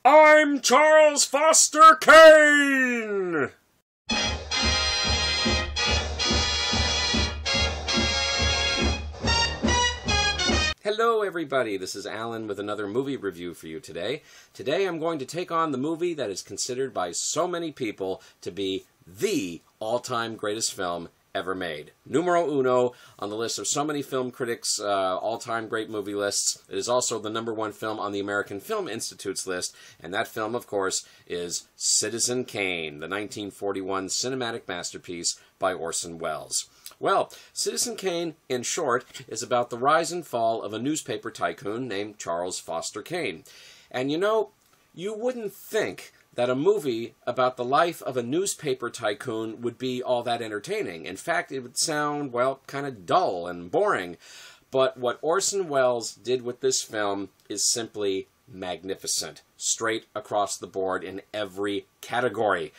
I'm Charles Foster Kane! Hello everybody, this is Alan with another movie review for you today. Today I'm going to take on the movie that is considered by so many people to be the all-time greatest film ever made. Numero uno on the list of so many film critics' all-time great movie lists. It is also the #1 film on the American Film Institute's list, and that film, of course, is Citizen Kane, the 1941 cinematic masterpiece by Orson Welles. Well, Citizen Kane, in short, is about the rise and fall of a newspaper tycoon named Charles Foster Kane. And you know, you wouldn't think that a movie about the life of a newspaper tycoon would be all that entertaining. In fact, it would sound, well, kind of dull and boring. But what Orson Welles did with this film is simply magnificent, straight across the board in every category.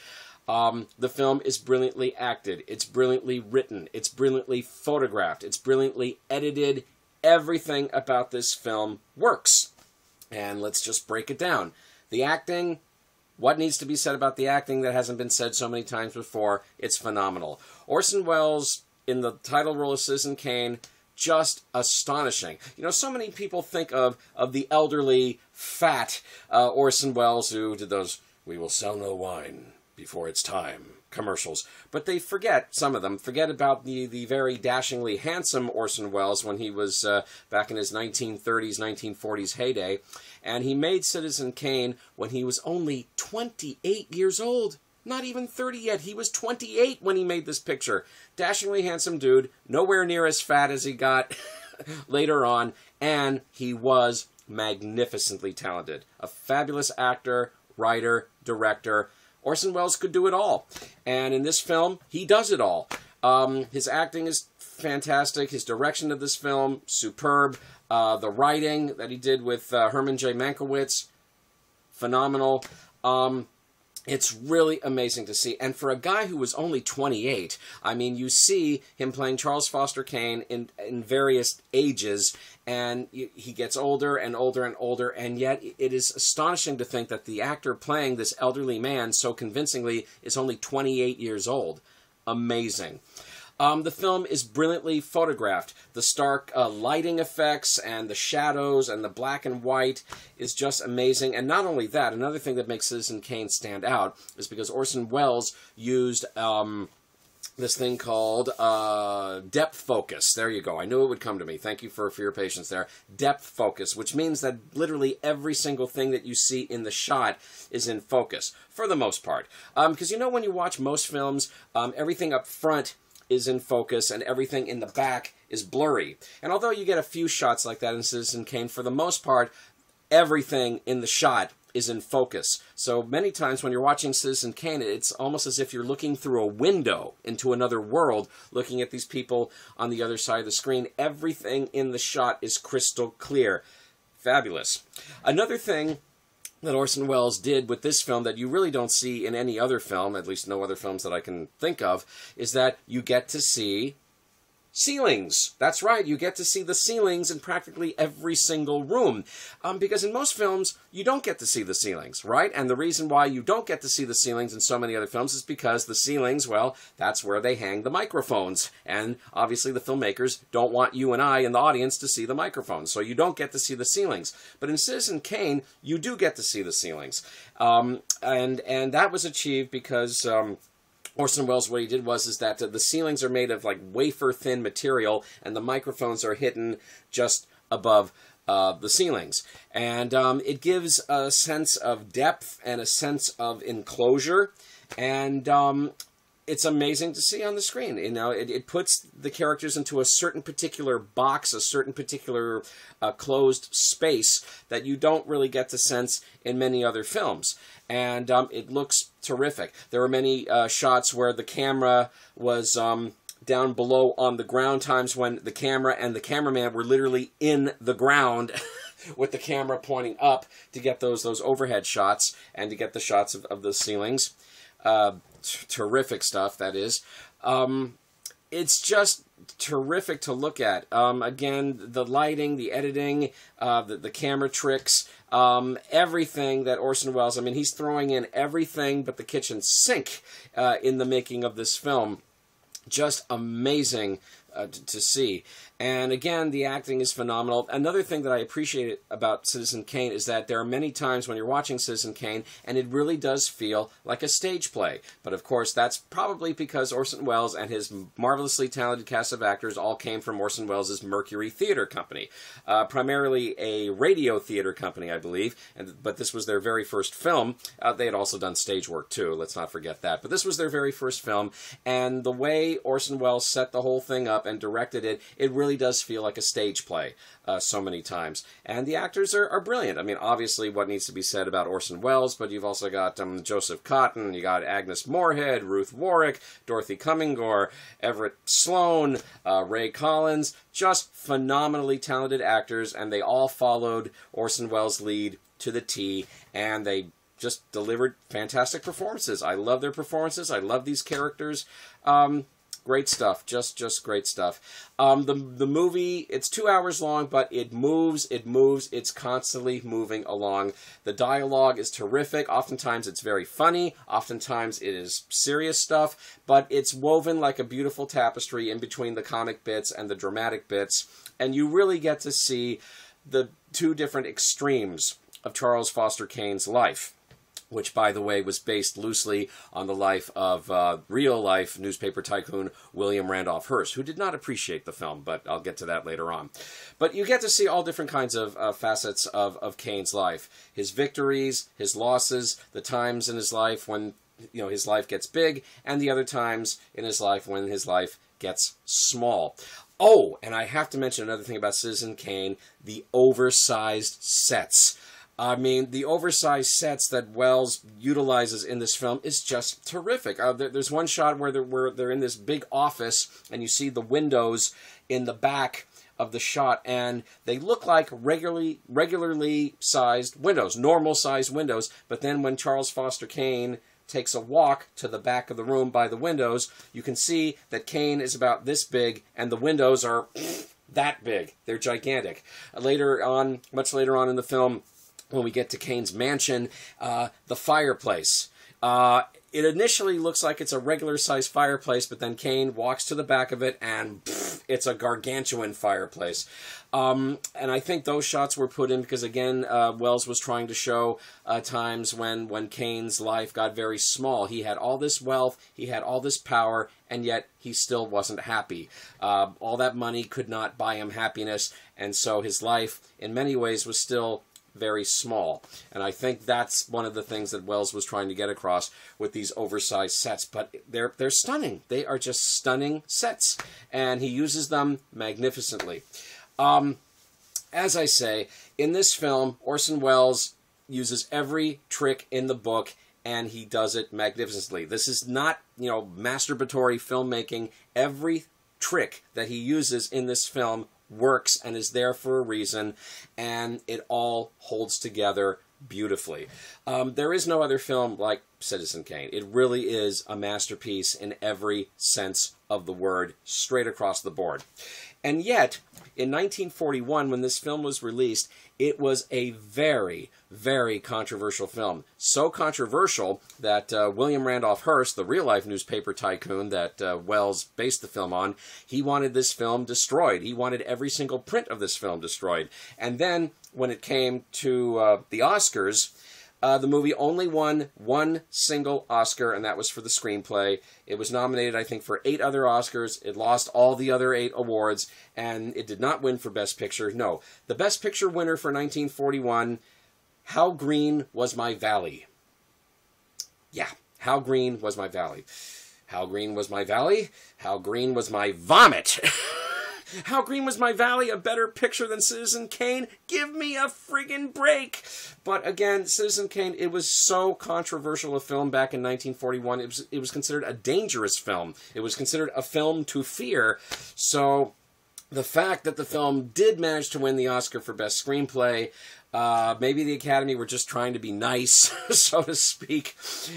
The film is brilliantly acted, it's brilliantly written, it's brilliantly photographed, it's brilliantly edited. Everything about this film works. And let's just break it down. The acting, what needs to be said about the acting that hasn't been said so many times before? It's phenomenal. Orson Welles, in the title role of Citizen Kane, just astonishing. You know, so many people think of the elderly, fat Orson Welles who did those, "We will sell no wine before it's time" commercials. But they forget, some of them, forget about the very dashingly handsome Orson Welles when he was back in his 1930s, 1940s heyday. And he made Citizen Kane when he was only 28 years old. Not even 30 yet. He was 28 when he made this picture. Dashingly handsome dude, nowhere near as fat as he got later on. And he was magnificently talented. A fabulous actor, writer, director. Orson Welles could do it all. And in this film, he does it all. His acting is fantastic. His direction of this film, superb. The writing that he did with Herman J. Mankiewicz, phenomenal. It's really amazing to see. And for a guy who was only 28, I mean, you see him playing Charles Foster Kane in various ages, and he gets older and older and older, and yet it is astonishing to think that the actor playing this elderly man so convincingly is only 28 years old. Amazing. The film is brilliantly photographed. The stark lighting effects and the shadows and the black and white is just amazing. And not only that, another thing that makes Citizen Kane stand out is because Orson Welles used this thing called depth focus. There you go. I knew it would come to me. Thank you for your patience there. Depth focus, which means that literally every single thing that you see in the shot is in focus, for the most part. Because you know when you watch most films, everything up front is in focus and everything in the back is blurry. And although you get a few shots like that in Citizen Kane, for the most part, everything in the shot is in focus. So many times when you're watching Citizen Kane, it's almost as if you're looking through a window into another world, looking at these people on the other side of the screen. Everything in the shot is crystal clear. Fabulous. Another thing that Orson Welles did with this film that you really don't see in any other film, at least no other films that I can think of, is that you get to see ceilings. That's right, you get to see the ceilings in practically every single room. Because in most films, you don't get to see the ceilings, right? And the reason why you don't get to see the ceilings in so many other films is because the ceilings, well, that's where they hang the microphones. And obviously the filmmakers don't want you and I in the audience to see the microphones, so you don't get to see the ceilings. But in Citizen Kane, you do get to see the ceilings. And that was achieved because Orson Welles, what he did is that the ceilings are made of like wafer-thin material, and the microphones are hidden just above the ceilings. And it gives a sense of depth and a sense of enclosure, and it's amazing to see on the screen. You know, it puts the characters into a certain particular box, a certain particular closed space that you don't really get to sense in many other films. And it looks terrific. There were many shots where the camera was down below on the ground, times when the camera and the cameraman were literally in the ground with the camera pointing up to get those overhead shots and to get the shots of the ceilings. Terrific stuff, that is. It's just terrific to look at. Again, the lighting, the editing, the camera tricks, Everything that Orson Welles, I mean, he's throwing in everything but the kitchen sink in the making of this film. Just amazing to see. And again, the acting is phenomenal. Another thing that I appreciate about Citizen Kane is that there are many times when you're watching Citizen Kane and it really does feel like a stage play. But of course, that's probably because Orson Welles and his marvelously talented cast of actors all came from Orson Welles' Mercury Theater Company. Primarily a radio theater company, I believe, but this was their very first film. They had also done stage work too, let's not forget that. But this was their very first film, and the way Orson Welles set the whole thing up and directed it, it really does feel like a stage play so many times. And the actors are brilliant. I mean, obviously, what needs to be said about Orson Welles, but you've also got Joseph Cotten, you got Agnes Moorehead, Ruth Warwick, Dorothy Cummingore, Everett Sloane, Ray Collins, just phenomenally talented actors, and they all followed Orson Welles' lead to the T, and they just delivered fantastic performances. I love their performances. I love these characters. Great stuff, just great stuff. The movie, it's 2 hours long, but it moves, it's constantly moving along. The dialogue is terrific. Oftentimes it's very funny, oftentimes it is serious stuff, but it's woven like a beautiful tapestry in between the comic bits and the dramatic bits, and you really get to see the two different extremes of Charles Foster Kane's life, which, by the way, was based loosely on the life of real-life newspaper tycoon William Randolph Hearst, who did not appreciate the film, but I'll get to that later on. But you get to see all different kinds of facets of Kane's life. His victories, his losses, the times in his life when his life gets big, and the other times in his life when his life gets small. Oh, and I have to mention another thing about Citizen Kane, the oversized sets. I mean, the oversized sets that Welles utilizes in this film is just terrific. There's one shot where they're in this big office, and you see the windows in the back of the shot, and they look like regularly sized windows, normal sized windows, but then when Charles Foster Kane takes a walk to the back of the room by the windows, you can see that Kane is about this big, and the windows are that big. They're gigantic. Much later on in the film, when we get to Kane's mansion, the fireplace. It initially looks like it's a regular-sized fireplace, but then Kane walks to the back of it, and it's a gargantuan fireplace. And I think those shots were put in because, again, Welles was trying to show times when Kane's life got very small. He had all this wealth, he had all this power, and yet he still wasn't happy. All that money could not buy him happiness, and so his life, in many ways, was still very small. And I think that's one of the things that Welles was trying to get across with these oversized sets. But they're stunning. They are just stunning sets. And he uses them magnificently. As I say, in this film, Orson Welles uses every trick in the book, and he does it magnificently. This is not, masturbatory filmmaking. Every trick that he uses in this film works and is there for a reason, and it all holds together beautifully. There is no other film like Citizen Kane. It really is a masterpiece in every sense of the word, straight across the board. And yet, in 1941, when this film was released, it was a very, very controversial film. So controversial that William Randolph Hearst, the real-life newspaper tycoon that Welles based the film on, he wanted this film destroyed. He wanted every single print of this film destroyed. And then, when it came to the Oscars, the movie only won one single Oscar, and that was for the screenplay. It was nominated, I think, for 8 other Oscars. It lost all the other 8 awards, and it did not win for Best Picture. No, the Best Picture winner for 1941, How Green Was My Valley. Yeah, How Green Was My Valley. How green was my valley? How green was my vomit? How Green Was My Valley, a better picture than Citizen Kane? Give me a friggin' break! But again, Citizen Kane, it was so controversial a film back in 1941. It was considered a dangerous film. It was considered a film to fear. So the fact that the film did manage to win the Oscar for Best Screenplay Maybe the Academy were just trying to be nice, so to speak.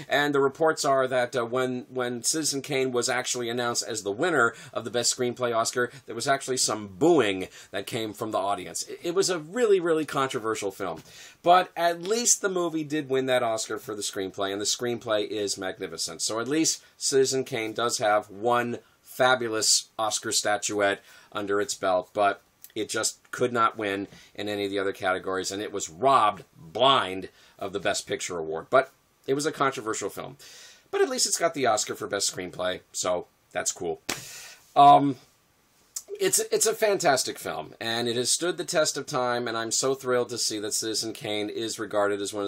And the reports are that when Citizen Kane was actually announced as the winner of the Best Screenplay Oscar, there was actually some booing that came from the audience. It was a really, really controversial film. But at least the movie did win that Oscar for the screenplay, and the screenplay is magnificent. So at least Citizen Kane does have one fabulous Oscar statuette under its belt, but it just could not win in any of the other categories, and it was robbed blind of the Best Picture award. But it was a controversial film. But at least it's got the Oscar for Best Screenplay, so that's cool. It's a fantastic film, and it has stood the test of time, and I'm so thrilled to see that Citizen Kane is regarded as one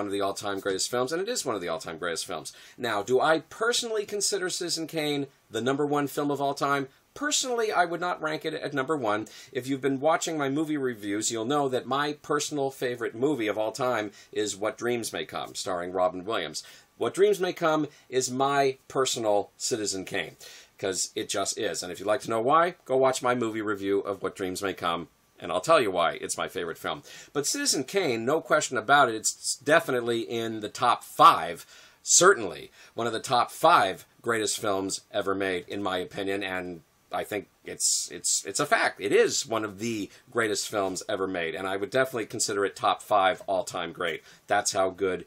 of the all-time greatest films, and it is one of the all-time greatest films. Now, do I personally consider Citizen Kane the #1 film of all time? Personally, I would not rank it at #1. If you've been watching my movie reviews, you'll know that my personal favorite movie of all time is What Dreams May Come, starring Robin Williams. What Dreams May Come is my personal Citizen Kane, because it just is. And if you'd like to know why, go watch my movie review of What Dreams May Come, and I'll tell you why it's my favorite film. But Citizen Kane, no question about it, it's definitely in the top 5, certainly one of the top 5 greatest films ever made, in my opinion, and I think it's a fact. It is one of the greatest films ever made, and I would definitely consider it top 5 all-time great. That's how good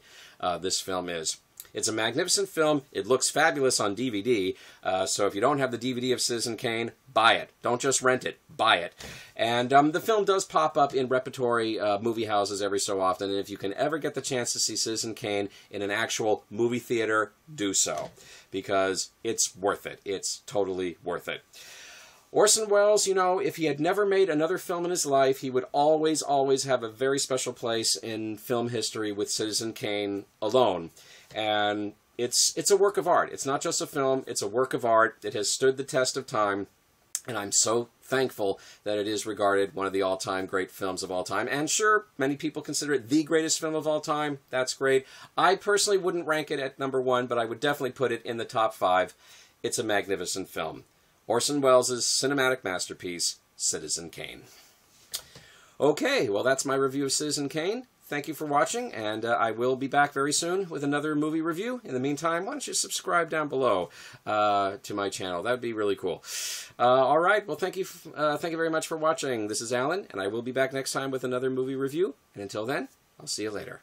this film is. It's a magnificent film. It looks fabulous on DVD, so if you don't have the DVD of Citizen Kane, buy it. Don't just rent it. Buy it. And the film does pop up in repertory movie houses every so often, and if you can ever get the chance to see Citizen Kane in an actual movie theater, do so, because it's worth it. It's totally worth it. Orson Welles, you know, if he had never made another film in his life, he would always, always have a very special place in film history with Citizen Kane alone. And it's a work of art. It's not just a film, it's a work of art. It has stood the test of time, and I'm so thankful that it is regarded one of the all-time great films of all time. And sure, many people consider it the greatest film of all time. That's great. I personally wouldn't rank it at #1, but I would definitely put it in the top 5. It's a magnificent film. Orson Welles' cinematic masterpiece, Citizen Kane. Okay, well that's my review of Citizen Kane. Thank you for watching, and I will be back very soon with another movie review. In the meantime, why don't you subscribe down below to my channel? That would be really cool. All right, well thank you very much for watching. This is Alan, and I will be back next time with another movie review. And until then, I'll see you later.